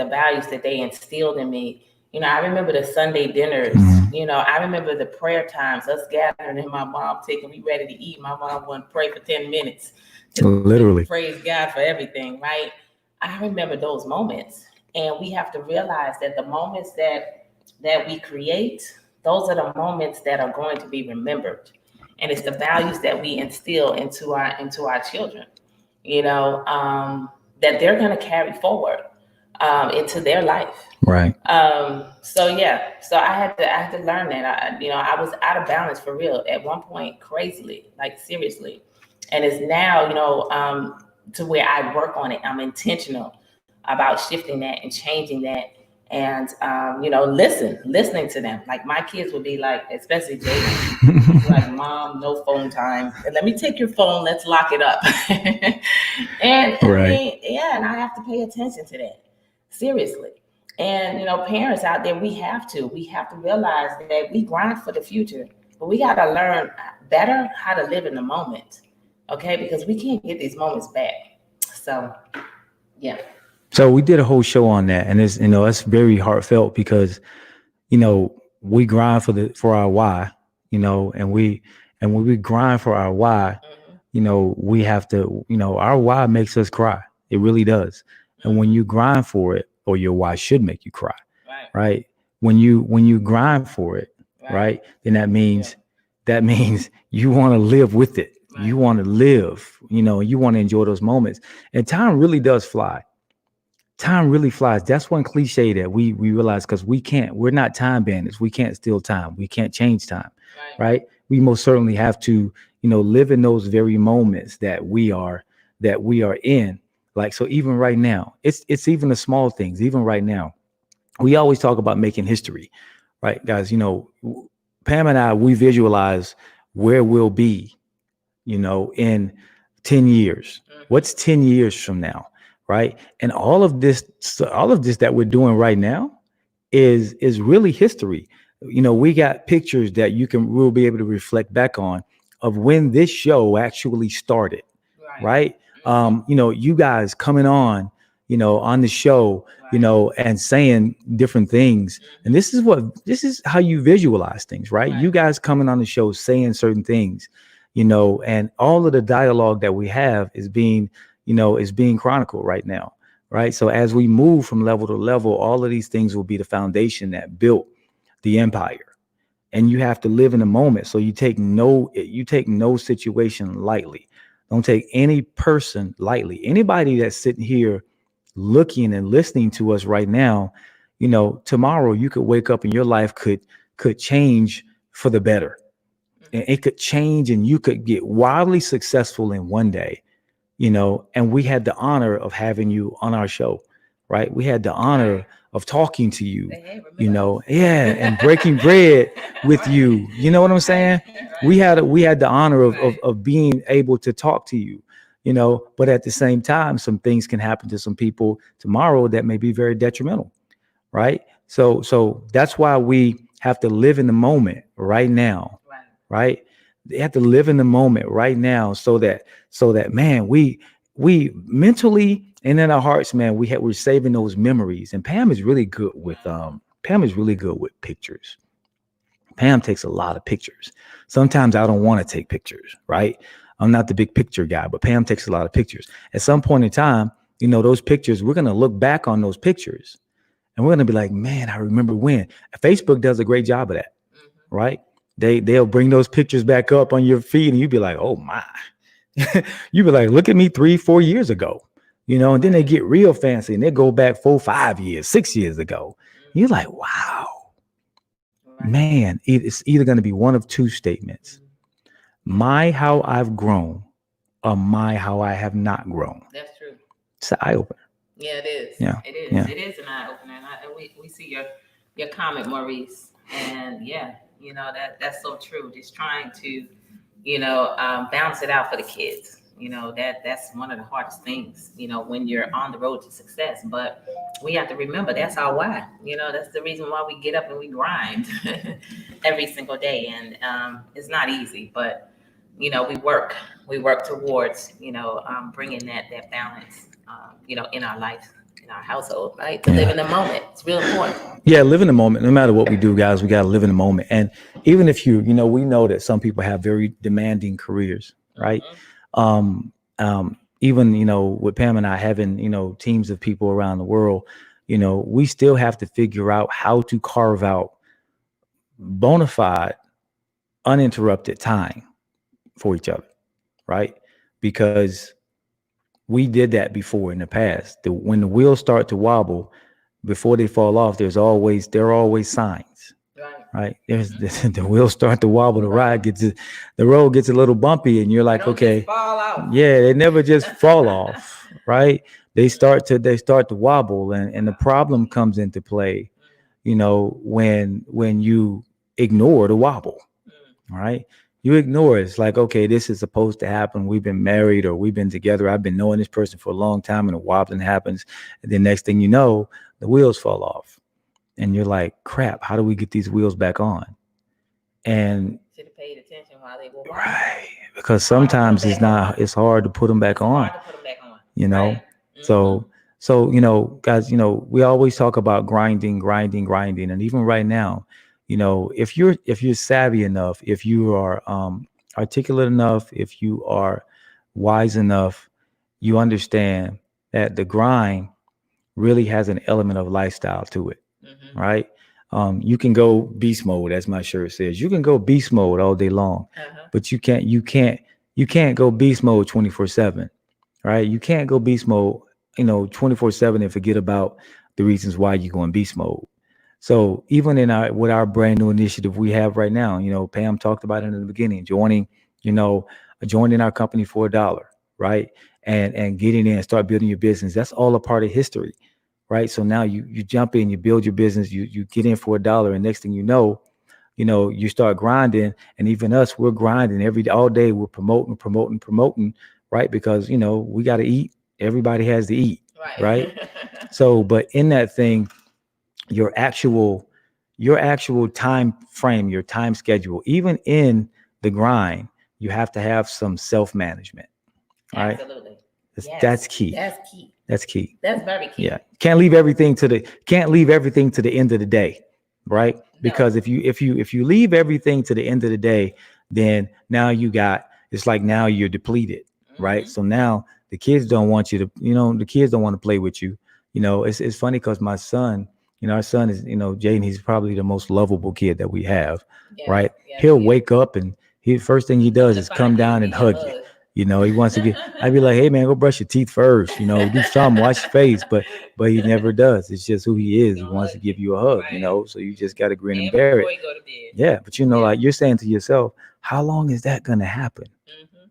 values that they instilled in me. I remember the Sunday dinners. I remember the prayer times, us gathering and my mom taking me ready to eat. My mom wouldn't pray for 10 minutes. Literally. Praise God for everything, right? I remember those moments. And we have to realize that the moments that we create, those are the moments that are going to be remembered. And it's the values that we instill into our children, that they're going to carry forward into their life. Right. So I had to learn that. I was out of balance for real at one point, crazily, like seriously. And it's now, to where I work on it. I'm intentional about shifting that and changing that. And, listening to them. Like my kids would be like, especially Jaden, like, Mom, no phone time. Let me take your phone. Let's lock it up. And right. and I have to pay attention to that. Seriously. And, parents out there, we have to realize that we grind for the future, but we got to learn better how to live in the moment. Okay. Because we can't get these moments back. So, yeah. So we did a whole show on that, and it's it's very heartfelt, because we grind for our why, and when we grind for our why, we have to, our why makes us cry. It really does. And when you grind for it, or your why should make you cry, right? When you grind for it, right, then that means you want to live with it. Right. You want to live, you want to enjoy those moments, and time really does fly. Time really flies. That's one cliche that we realize, because we're not time bandits. We can't steal time. We can't change time. Right? We most certainly have to, live in those very moments that we are in. Like, so even right now, it's even the small things. Even right now, we always talk about making history, right, guys? Pam and I, we visualize where we'll be, in 10 years. What's 10 years from now? Right. And all of this that we're doing right now is really history. We got pictures that we'll be able to reflect back on of when this show actually started. Right. You guys coming on, on the show, and saying different things. And this is how you visualize things. Right. You guys coming on the show saying certain things, and all of the dialogue that we have is being chronicled right now, right? So as we move from level to level, all of these things will be the foundation that built the empire. And you have to live in the moment. So you take no situation lightly. Don't take any person lightly. Anybody that's sitting here looking and listening to us right now, tomorrow you could wake up and your life could change for the better. And it could change, and you could get wildly successful in one day. And we had the honor of having you on our show, right? We had the honor of talking to you, Say, hey, you remember know, us? and breaking bread with you. You know what I'm saying? Right. We had the honor of, Right. of being able to talk to you, you know, but at the same time, some things can happen to some people tomorrow that may be very detrimental, right? So that's why we have to live in the moment right now, Right. right? They have to live in the moment right now so that man, we mentally and in our hearts, man, we're saving those memories. And Pam is really good with pictures. Pam takes a lot of pictures. Sometimes I don't want to take pictures, right? I'm not the big picture guy, but Pam takes a lot of pictures. At some point in time, you know, those pictures, we're going to look back on those pictures and we're going to be like, man, I remember when. Facebook does a great job of that, right? They'll bring those pictures back up on your feed and you'd be like, oh my. You'd be like, look at me 3-4 years ago, you know, and then they get real fancy and they go back 4-5 years, 6 years ago. You're like, wow, Right. man, it's either going to be one of two statements. My how I've grown or my how I have not grown. That's true. It's an eye opener. Yeah, it is. Yeah. It is. Yeah. It is an eye opener. And we see your comment, Maurice. And yeah, you know, that's so true. Just trying to, you know, balance it out for the kids. You know, that's one of the hardest things, you know, when you're on the road to success. But we have to remember that's our why. You know, that's the reason why we get up and we grind every single day. And it's not easy, but you know, we work towards, you know, bringing that balance, you know, in our life, in our household, right? To live in the moment. It's real important. Yeah, live in the moment. No matter what we do, guys, we got to live in the moment. And even if you know, we know that some people have very demanding careers, right? Even, you know, with Pam and I having, you know, teams of people around the world, you know, we still have to figure out how to carve out bona fide, uninterrupted time for each other, right? Because we did that before in the past. When the wheels start to wobble, before they fall off, there are always signs, right? There's the wheels start to wobble, the road gets a little bumpy, and you're like, okay, fall out. yeah, they never just fall off, right? They start to wobble, and the problem comes into play, you know, when you ignore the wobble, right? You ignore it. It's like, okay, this is supposed to happen. We've been married or we've been together. I've been knowing this person for a long time, and a wobbling happens. And then next thing you know, the wheels fall off. And you're like, crap, how do we get these wheels back on? And should have paid attention while they were right. Because sometimes it's hard to put them back on. You know? Right. So, you know, guys, you know, we always talk about grinding. And even right now, you know, if you're savvy enough, if you are articulate enough, if you are wise enough, you understand that the grind really has an element of lifestyle to it, right? You can go beast mode, as my shirt says. You can go beast mode all day long, but you can't go beast mode 24/7, right? You can't go beast mode, you know, 24/7 and forget about the reasons why you're going beast mode. So even with our brand new initiative we have right now, you know, Pam talked about it in the beginning, joining our company for $1, right? And getting in and start building your business. That's all a part of history, right? So now you jump in, you build your business, you get in for $1, and next thing you know, you start grinding. And even us, we're grinding all day. We're promoting, right? Because, you know, we got to eat. Everybody has to eat, right? So, but in that thing, your actual time frame, your time schedule, even in the grind, you have to have some self-management, right? Absolutely. That's key. That's very key. Yeah. Can't leave everything to the end of the day, right? Because if you leave everything to the end of the day, then now now you're depleted, right? So now the kids don't want you to, the kids don't want to play with you. It's funny because my son, our son is, Jaden, he's probably the most lovable kid that we have, right? He'll wake up and first thing he does is come down and hug you. He wants to I'd be like, hey man, go brush your teeth first, do something, wash your face. But he never does. It's just who he is. He wants to give you a hug, so you just got to grin and bear it. Yeah. But like you're saying to yourself, how long is that going to happen?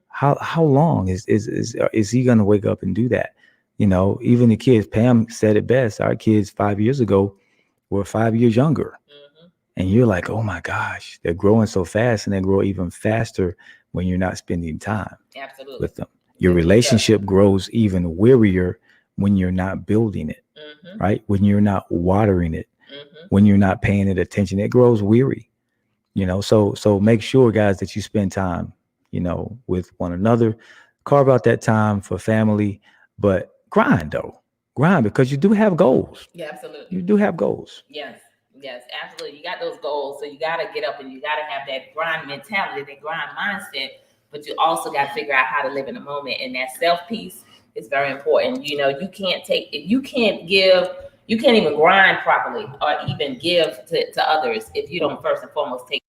How long is he going to wake up and do that? You know, even the kids, Pam said it best. Our kids 5 years ago were 5 years younger. And you're like, oh my gosh, they're growing so fast, and they grow even faster when you're not spending time Absolutely. with them. Your relationship grows even wearier when you're not building it, right? When you're not watering it, when you're not paying it attention, it grows weary, you know? So make sure, guys, that you spend time, you know, with one another, carve out that time for family, but grind because you do have goals. Yeah, absolutely. You do have goals. Yes, absolutely. You got those goals, so you got to get up and you got to have that grind mentality, that grind mindset. But you also got to figure out how to live in the moment, and that self piece is very important. You know, you can't even grind properly or even give to others if you don't first and foremost take.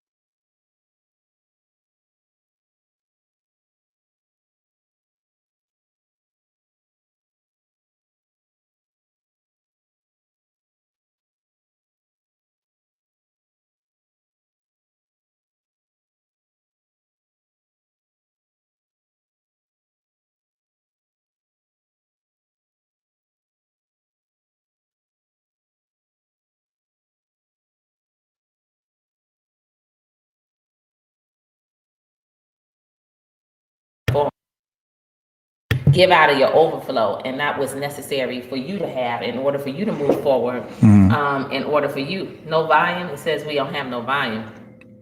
Give out of your overflow and not what's necessary for you to have in order for you to move forward. In order for you, no volume. It says we don't have no volume.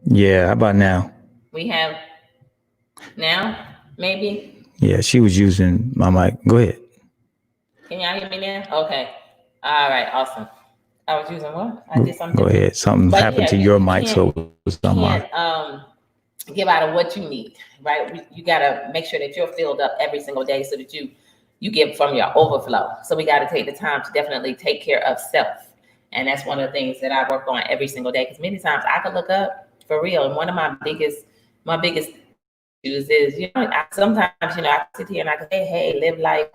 Yeah, how about now? We have now, maybe. Yeah, she was using my mic. Go ahead. Can y'all hear me now? Okay. All right. Awesome. I was using what? I did something. Go ahead. Something happened to your mic, so it was on mine. Give out of what you need, right? You got to make sure that you're filled up every single day so that you give from your overflow. So we got to take the time to definitely take care of self. And that's one of the things that I work on every single day. Because many times I could look up for real. And one of my biggest issues is, sometimes, I sit here and I can say, hey, live life,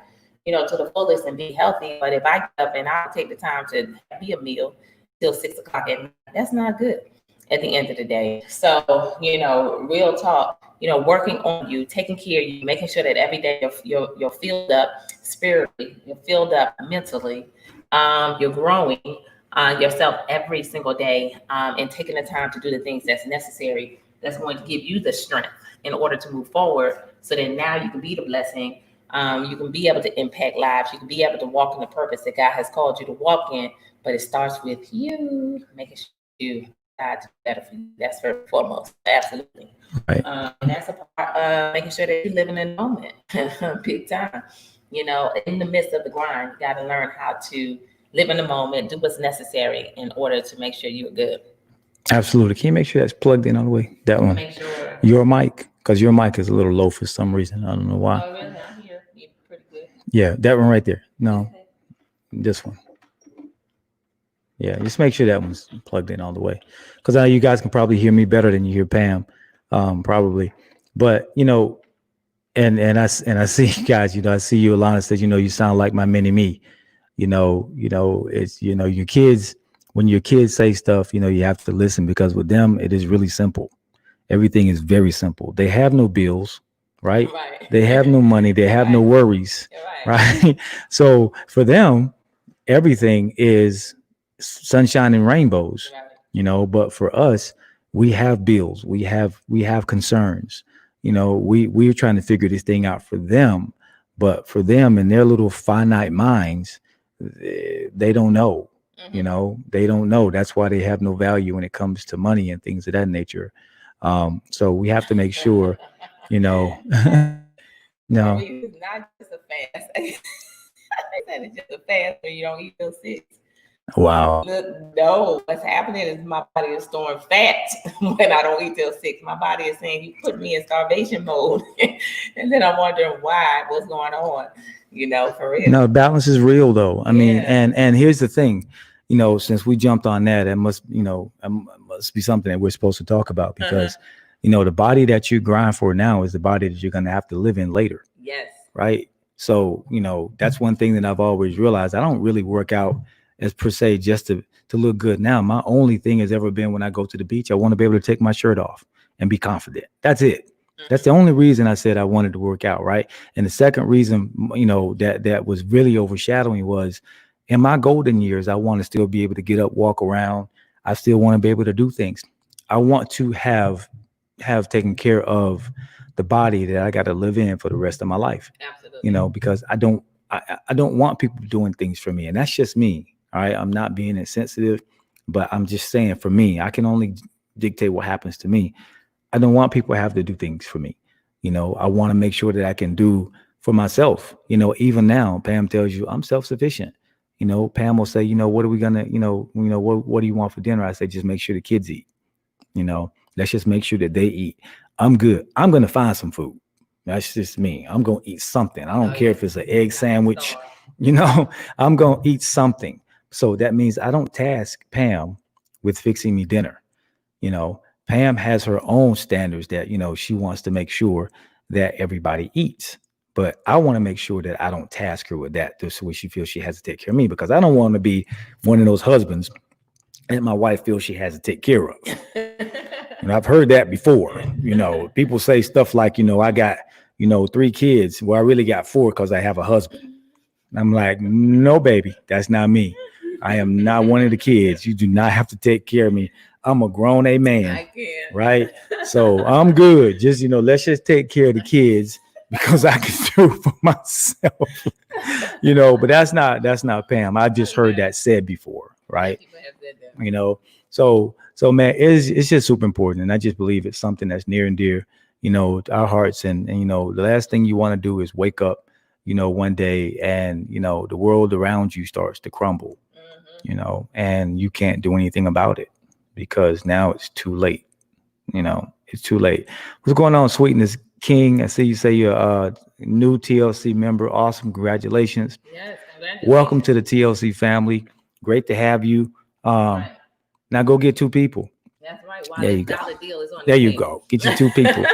to the fullest and be healthy. But if I get up and I'll take the time to be a meal till 6 o'clock at night, that's not good at the end of the day. So, real talk, working on you, taking care of you, making sure that every day you're filled up spiritually, you're filled up mentally, you're growing yourself every single day, and taking the time to do the things that's necessary, that's going to give you the strength in order to move forward. So that now you can be the blessing. You can be able to impact lives. You can be able to walk in the purpose that God has called you to walk in, but it starts with you making sure you God to better for you. That's first and foremost. Absolutely. Right. And that's a part of making sure that you're living in the moment. Big time. In the midst of the grind, you got to learn how to live in the moment, do what's necessary in order to make sure you're good. Absolutely. Can you make sure that's plugged in all the way? That one. Make sure. Your mic, because your mic is a little low for some reason. I don't know why. Oh, really? I'm here. You're pretty good. Yeah, that one right there. No, this one. Yeah, just make sure that one's plugged in all the way, because I know you guys can probably hear me better than you hear Pam, probably. But and I see you guys. I see you. Alana says, you sound like my mini me. It's your kids. When your kids say stuff, you have to listen, because with them it is really simple. Everything is very simple. They have no bills, right? They have no money. They have no worries, right? So for them, everything is sunshine and rainbows, but for us, we have bills, we have concerns, we're trying to figure this thing out for them, but for them in their little finite minds, they don't know, they don't know. That's why they have no value when it comes to money and things of that nature. So we have to make sure, no. It's not just a fast. I said it's just a fast where you don't eat till 6. Wow. No, what's happening is my body is storing fat when I don't eat till 6. My body is saying, you put me in starvation mode. And then I'm wondering what's going on, for real. No, balance is real though. I mean, and here's the thing, since we jumped on that, it must be something that we're supposed to talk about, because, the body that you grind for now is the body that you're going to have to live in later. Yes. Right. So, that's one thing that I've always realized. I don't really work out as per se just to look good now. My only thing has ever been, when I go to the beach, I want to be able to take my shirt off and be confident. That's it. That's the only reason I said I wanted to work out, right? And the second reason, that was really overshadowing was in my golden years, I want to still be able to get up, walk around. I still want to be able to do things. I want to have taken care of the body that I got to live in for the rest of my life. Absolutely. Because I don't want people doing things for me, and that's just me. All right, I'm not being insensitive, but I'm just saying for me, I can only dictate what happens to me. I don't want people to have to do things for me. I want to make sure that I can do for myself. Even now, Pam tells you I'm self-sufficient. Pam will say, what are we gonna, what do you want for dinner? I say, just make sure the kids eat. Let's just make sure that they eat. I'm good. I'm gonna find some food. That's just me. I'm gonna eat something. I don't care if it's an egg sandwich. I'm gonna eat something. So that means I don't task Pam with fixing me dinner. Pam has her own standards that, she wants to make sure that everybody eats. But I want to make sure that I don't task her with that just so she feels she has to take care of me, because I don't want to be one of those husbands that my wife feels she has to take care of. And I've heard that before. People say stuff like, I got, 3 kids. Well, I really got 4 because I have a husband. And I'm like, no, baby, that's not me. I am not one of the kids. You do not have to take care of me. I'm a grown man, right? So I'm good. Just, let's just take care of the kids because I can do it for myself, but that's not Pam. I just heard that said before, right? So man, it's just super important. And I just believe it's something that's near and dear, to our hearts. And the last thing you want to do is wake up, one day and, the world around you starts to crumble, and you can't do anything about it. Because now it's too late. It's too late. What's going on, Sweetness King? I see you say you're a new TLC member. Awesome. Congratulations. Yes, congratulations. Welcome to the TLC family. Great to have you. Right. Now go get 2 people. That's right. There you go. Deal is on There the you table. go. Get your 2 people.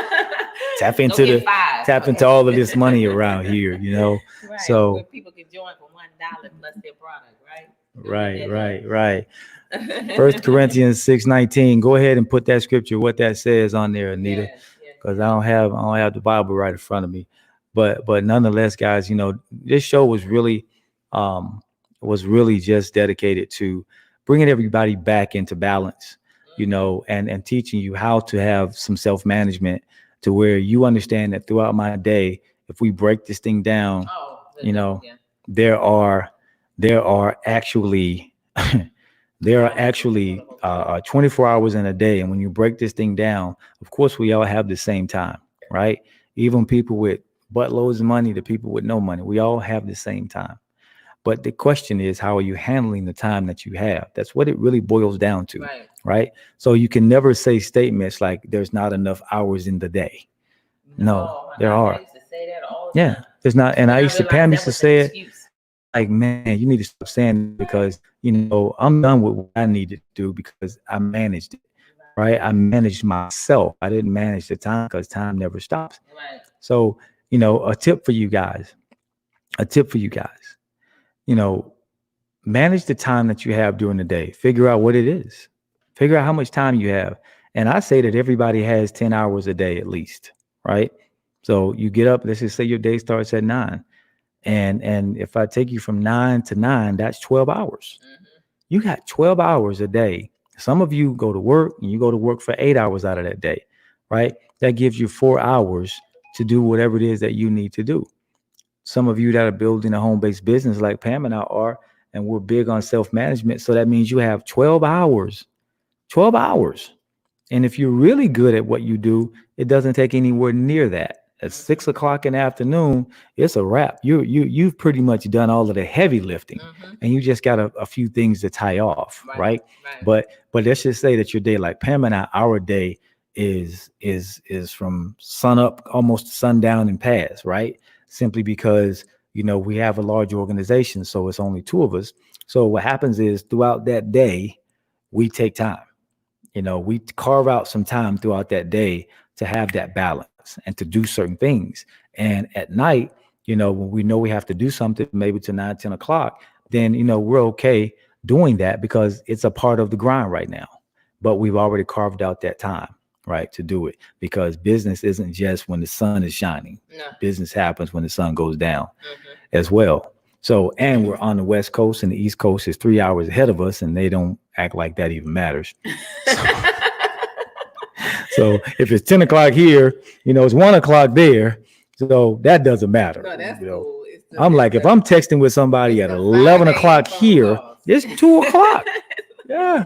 Tap into all of this money around here, Right. So where people can join for $1 plus their product, right? Right. 1 Corinthians 6:19. Go ahead and put that scripture, what that says on there, Anita, because I don't have the Bible right in front of me. But nonetheless, guys, this show was really just dedicated to bringing everybody back into balance, and teaching you how to have some self-management to where you understand that throughout my day, if we break this thing down, there are actually 24 hours in a day. And when you break this thing down, of course, we all have the same time, right? Even people with buttloads of money to people with no money, we all have the same time. But the question is, how are you handling the time that you have? That's what it really boils down to, right? So you can never say statements like there's not enough hours in the day. No, there are. I used to say that all the time. There's not. And Pam used to say it. Excuse. Like, man, you need to stop saying it because, I'm done with what I needed to do because I managed it, right? I managed myself. I didn't manage the time because time never stops. Right. So, a tip for you guys, manage the time that you have during the day. Figure out what it is. Figure out how much time you have. And I say that everybody has 10 hours a day at least, right? So you get up, let's just say your day starts at 9. And if I take you from 9 to 9, that's 12 hours. Mm-hmm. You got 12 hours a day. Some of you go to work and you go to work for 8 hours out of that day, right? That gives you 4 hours to do whatever it is that you need to do. Some of you that are building a home-based business like Pam and I are, and we're big on self-management. So that means you have 12 hours. And if you're really good at what you do, it doesn't take anywhere near that. At 6 o'clock in the afternoon, it's a wrap. You've pretty much done all of the heavy lifting, and you just got a few things to tie off, right? But let's just say that your day, like Pam and I, our day is from sun up almost to sundown and past, right? Simply because we have a large organization, so it's only 2 of us. So what happens is throughout that day, we take time. We carve out some time throughout that day to have that balance and to do certain things. And at night, when we know we have to do something, maybe to 9, 10 o'clock, then, we're okay doing that because it's a part of the grind right now. But we've already carved out that time. right, to do it, because business isn't just when the sun is shining. No. Business happens when the sun goes down as well. So, and we're on the West Coast, and the East Coast is 3 hours ahead of us, and they don't act like that even matters. So if it's 10 o'clock here, it's 1 o'clock there. So that doesn't matter. No, that's cool. I'm like, if I'm texting with somebody at 11 o'clock here, it's 2 o'clock. Yeah.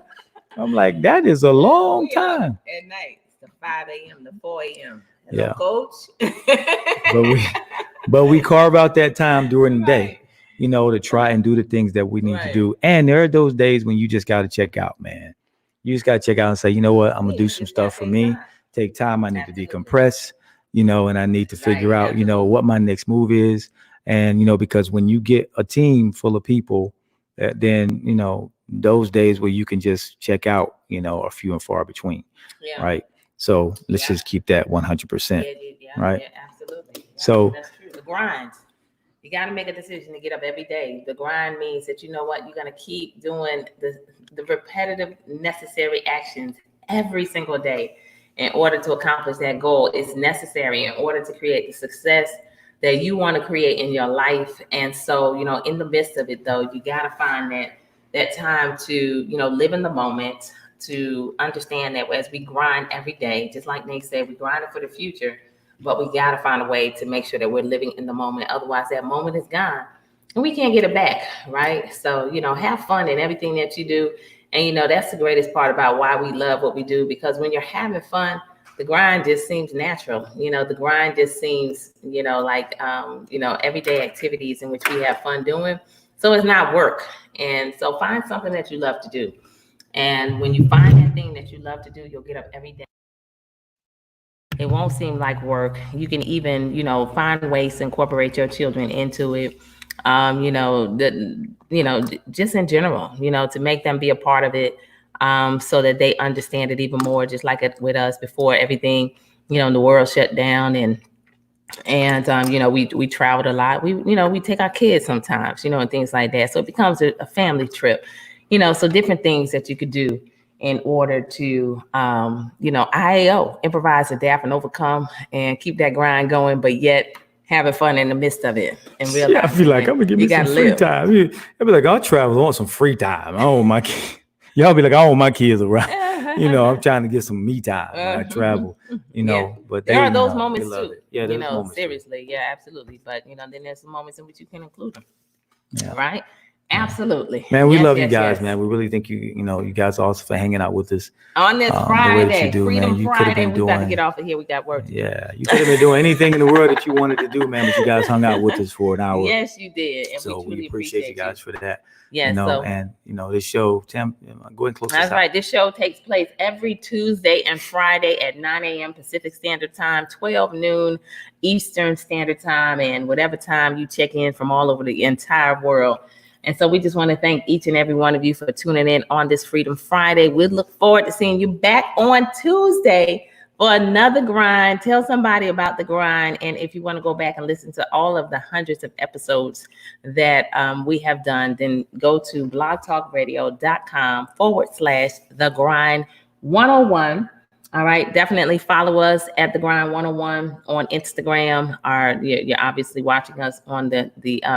I'm like, that is a long time. At night, it's the 5 a.m. to 4 a.m. Yeah. Coach. but we carve out that time during the day, to try and do the things that we need to do. And there are those days when you just got to check out, man. You just got to check out and say, you know what, I'm going to do some stuff for me. Take time. I need to decompress, and I need to figure out, what my next move is. And, because when you get a team full of people, then, those days where you can just check out, are few and far between. Yeah. Right. So let's just keep that 100%. Right. Yeah, absolutely. Yeah, so that's true. The grind. You got to make a decision to get up every day. The grind means that, you're going to keep doing the repetitive necessary actions every single day in order to accomplish that goal. It's necessary in order to create the success that you want to create in your life. And so, in the midst of it, though, you got to find that time to, live in the moment, to understand that as we grind every day, just like Nate said, we grind it for the future, but we got to find a way to make sure that we're living in the moment. Otherwise, that moment is gone and we can't get it back, right? So, have fun in everything that you do. And, that's the greatest part about why we love what we do, because when you're having fun, the grind just seems natural. The grind just seems, like, everyday activities in which we have fun doing. So it's not work. And so find something that you love to do. And when you find that thing that you love to do, you'll get up every day. It won't seem like work. You can even, find ways to incorporate your children into it. Just in general, to make them be a part of it, so that they understand it even more, just like it with us before everything, in the world shut down and we traveled a lot. We take our kids sometimes, and things like that. So it becomes a family trip, so different things that you could do in order to, IAO, improvise, adapt, and overcome, and keep that grind going, but yet having fun in the midst of it. And realize, yeah, I feel like I'm gonna give me some free time. I'll be like, I'll travel. I want some free time. I own my kids. Y'all be like, I own my kids around. I'm trying to get some me time when I travel. But there are those moments too. Yeah, there's moments seriously, yeah, absolutely. But then there's some moments in which you can include them. Yeah. Right. Absolutely. Man, we love you guys, man. We really thank you, you guys also for hanging out with us. On this Friday, Freedom Friday, we got to get off of here. We got work. Yeah, you could have been doing anything in the world that you wanted to do, man, but you guys hung out with us for an hour. Yes, you did. And so we appreciate you guys for that. Yes. This show, Tim, go ahead and close this out. That's right. This show takes place every Tuesday and Friday at 9 a.m. Pacific Standard Time, 12 noon Eastern Standard Time, and whatever time you check in from all over the entire world. And so we just want to thank each and every one of you for tuning in on this Freedom Friday. We look forward to seeing you back on Tuesday for another grind. Tell somebody about the grind. And if you want to go back and listen to all of the hundreds of episodes that we have done, then go to blogtalkradio.com/The Grind 101. All right. Definitely follow us at The Grind 101 on Instagram. You're obviously watching us on the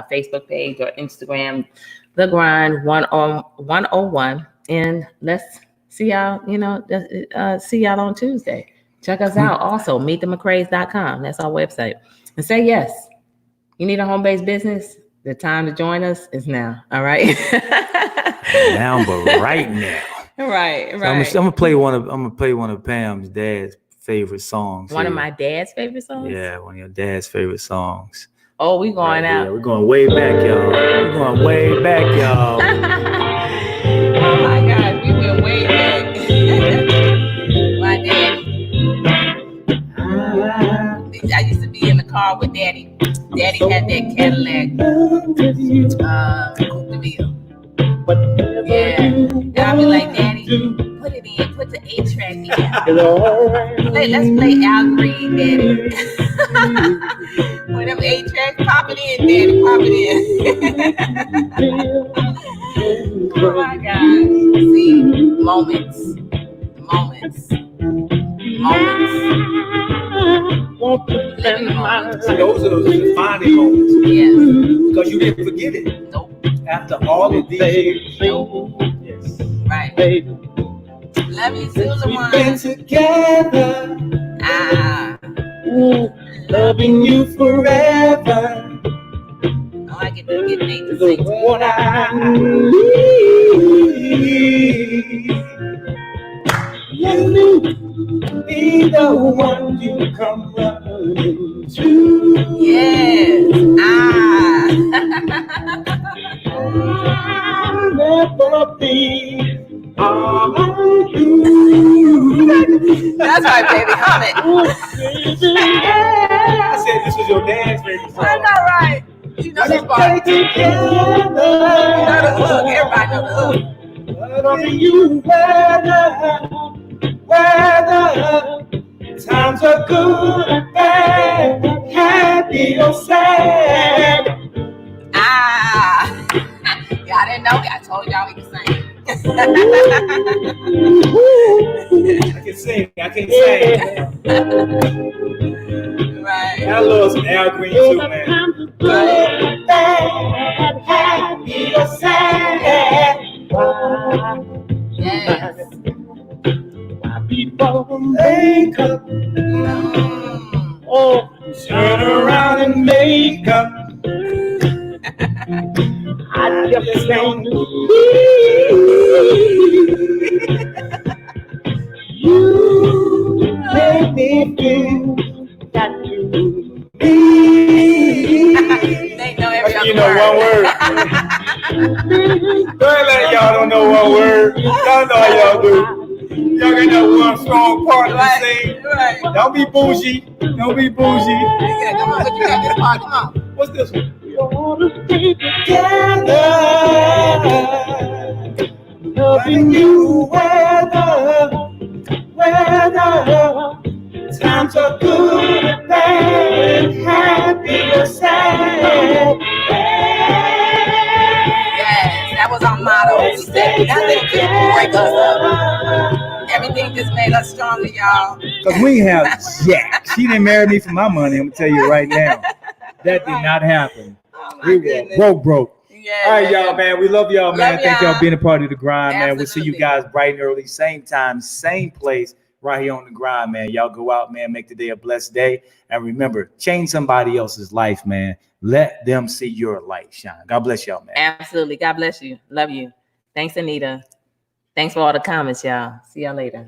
Facebook page or Instagram, The Grind 101. And let's see y'all, see y'all on Tuesday. Check us out. Also, meetthemccraes.com. That's our website. And say yes. You need a home-based business? The time to join us is now. All right. Now, but right now. Right. So I'm gonna play one of Pam's dad's favorite songs. One of my dad's favorite songs? Yeah, one of your dad's favorite songs. Oh, we going out. Yeah, we're going way back, y'all. We're going way back, y'all. Oh my God, we went way back. My daddy. I used to be in the car with Daddy. Daddy had that Cadillac. Coupe de Ville. Yeah. And I'll be like, Daddy, put it in. Put the 8-track in. Let's play Al Green, Daddy. When them 8-tracks, pop it in, Daddy. Pop it in. Oh my God. See, moments. moments. Want to spend my See, those are the defining moments Yes. because you didn't forget it Nope. after all of these years. Nope. Yes. Right. baby. Love you too, We've been Lamont. together, Ah. loving you forever. Oh, I get to get Nate to Is sing. what I need. You be the one you come running to. Yes. Ah. I'll never be untrue. That's right, baby. Hum it. I said this was your dance, baby. I know, right? You know this part. You know the hook. Everybody know the hook. Loving you whether times are good or bad, happy or sad. Ah. Y'all didn't know. I told y'all we could sing. I can sing. I can sing. Right. I love some Al Green too, man. Good, bad, happy or sad. Yes. People make up, Mm. oh, Turn around and make up. I just can't see. You make me feel that you They know every other You know word. one word. Go ahead, let y'all don't know one word. Y'all know how y'all do. Y'all got that one strong part to Right. sing. Right. Don't be bougie. Don't be bougie. Yeah, come on, but you got this part. Come on. What's this one? We ought to stay together, loving you whether times are good or bad, happy or sad. Yes, that was our motto. We said nothing could break us up. Everything just made us stronger, y'all. Because we have jack. She didn't marry me for my money. I'm going to tell you right now. That did not happen. Oh my We were goodness. broke. Yeah, All right, yeah, y'all, man. We love y'all, man. Love Thank y'all. y'all being a part of the grind, man. We'll see you Absolutely. guys bright and early, same time, same place, right here on the grind, man. Y'all go out, man. Make today a blessed day. And remember, change somebody else's life, man. Let them see your light shine. God bless y'all, man. Absolutely. God bless you. Love you. Thanks, Anita. Thanks for all the comments, y'all. See y'all later.